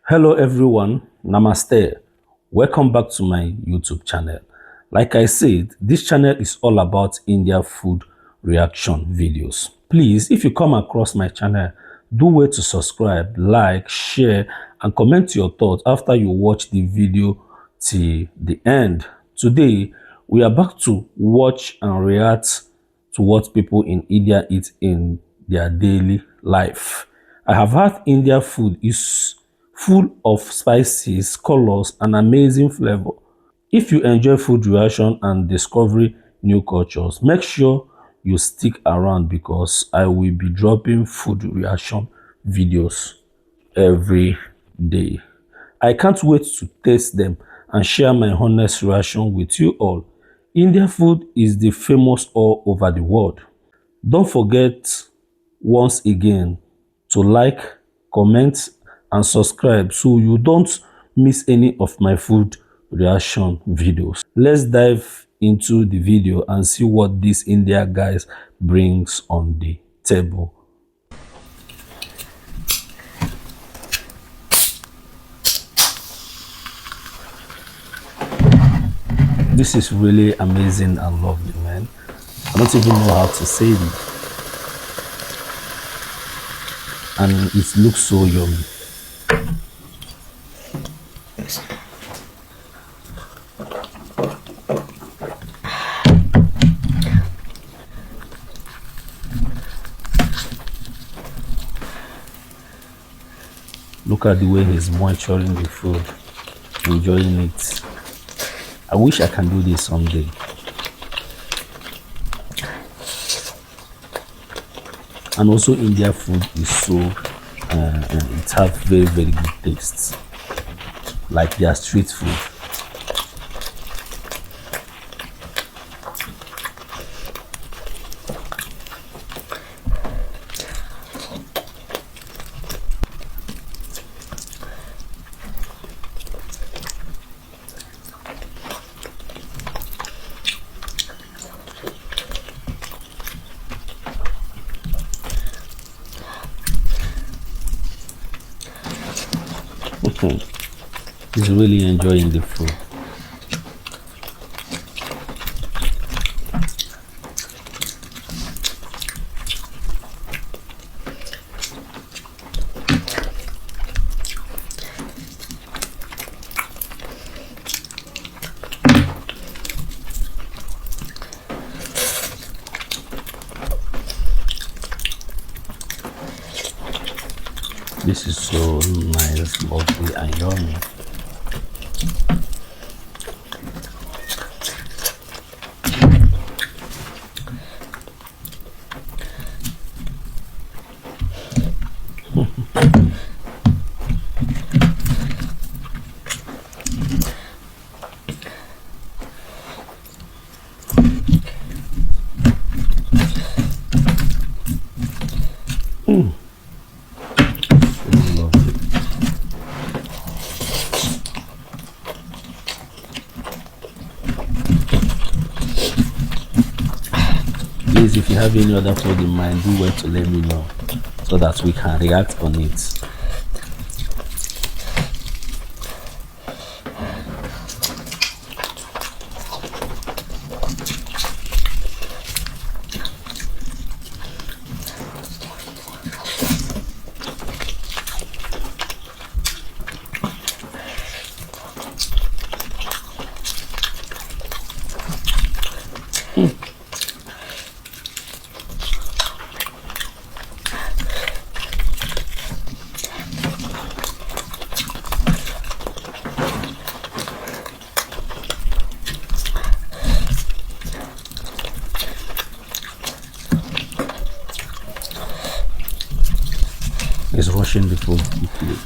Hello everyone, Namaste. Welcome back to my YouTube channel. Like I said, this channel is all about India food reaction videos. Please, if you come across my channel, do wait to subscribe, like, share, and comment your thoughts after you watch the video till the end. Today, we are back to watch and react to what people in India eat in their daily life. I have heard India food is full of spices, colors, and amazing flavor. If you enjoy food reaction and discovery new cultures, make sure you stick around because I will be dropping food reaction videos every day. I can't wait to taste them and share my honest reaction with you all. Indian food is the famous all over the world. Don't forget once again to like, comment, and subscribe so you don't miss any of my food reaction videos. Let's dive into the video and see what this India guys brings on the table. This is really amazing and lovely, man. I don't even know how to say it. And it looks so yummy. Look at the way he's moisturizing the food, enjoying it. I wish I can do this someday. And also India food is so, it have very, very good tastes. Like their street food. He's really enjoying the food. This is so nice, lovely, and yummy. Please, if you have any other food in mind, do wait to let me know so that we can react on it. Is rushing the food quickly.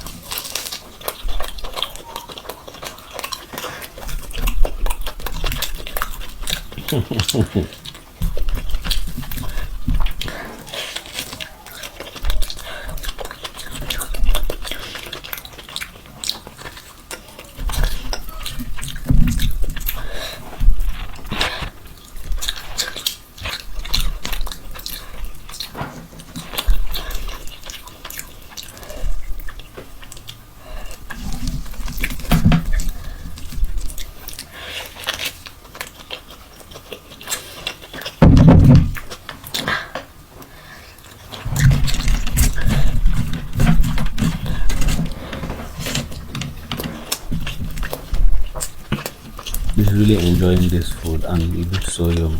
really enjoying this food and it looks so yummy.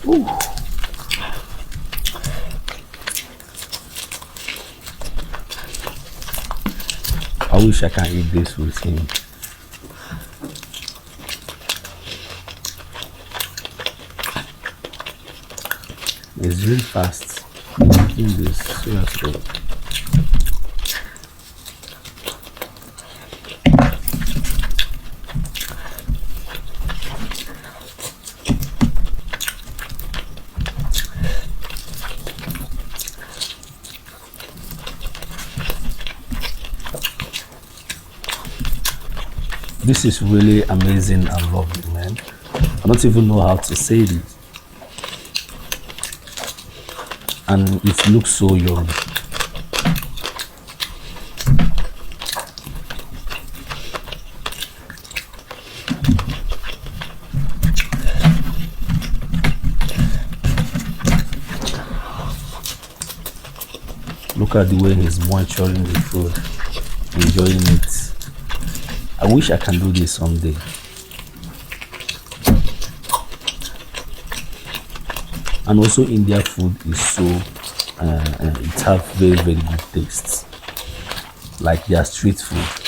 Ooh. I wish I can eat this with him. It's really fast. Eating this, seriously. This is really amazing and lovely, man. I don't even know how to say this. And it looks so yummy. Look at the way he's munching the food, enjoying it. I wish I can do this someday. And also India food is so, it have very good taste. Like their street food.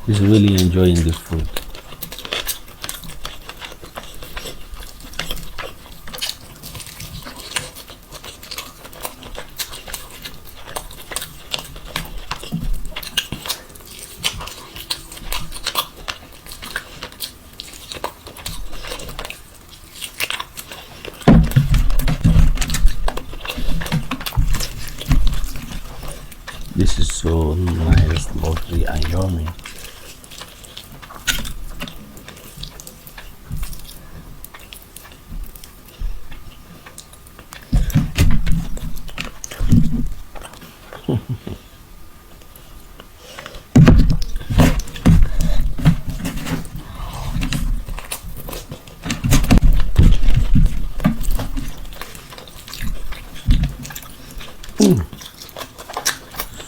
He's really enjoying the food. This is so nice, lovely, and yummy.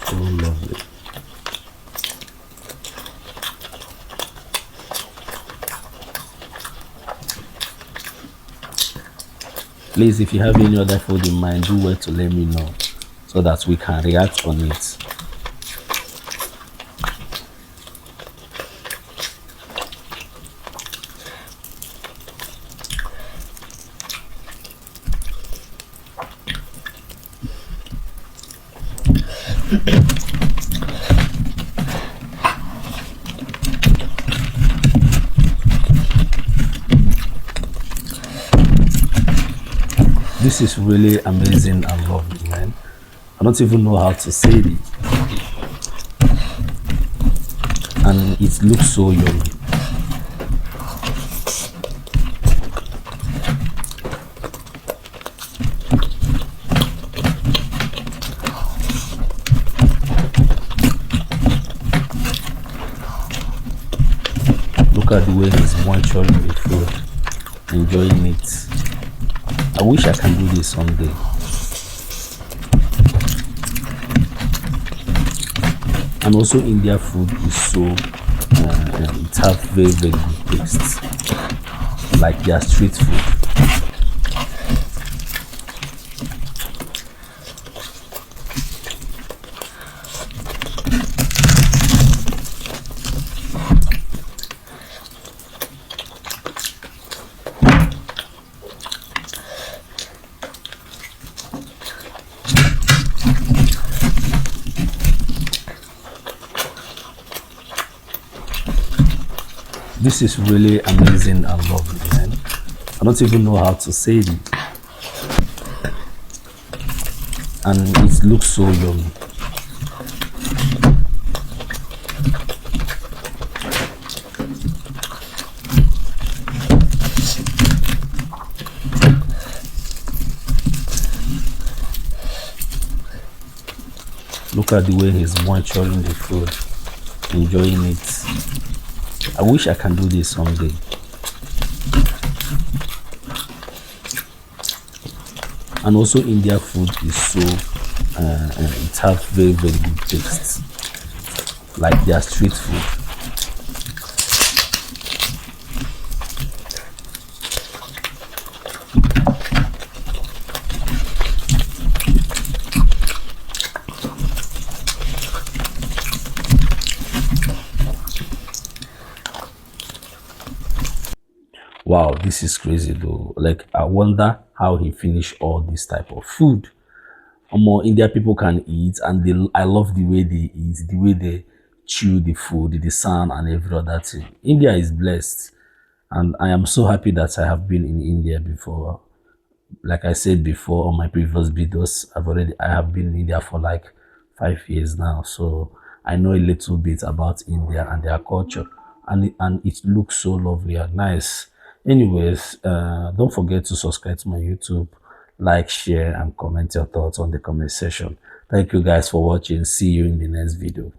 So lovely. Please, if you have any other food in mind, do well to let me know so that we can react on it. This is really amazing and lovely, man. I don't even know how to say it. And it looks so yummy. Look at the way he's munching the food, enjoying it. I wish I can do this someday. And also India food is so, it have very good taste. Like their street food. This is really amazing and lovely, man. I don't even know how to say it. And it looks so yummy. Look at the way he's monitoring the food, enjoying it. I wish I can do this someday. And also India food is so it has very good taste, like their street food. Wow, this is crazy though. Like I wonder how he finished all this type of food. More India people can eat, and I love the way they eat, the way they chew the food, the sound, and every other thing. India is blessed, and I am so happy that I have been in India before. Like I said before on my previous videos, I have been in India for like 5 years now, so I know a little bit about India and their culture, and it looks so lovely and nice. Anyways, don't forget to subscribe to my YouTube, like, share, and comment your thoughts on the comment section. Thank you guys for watching. See you in the next video.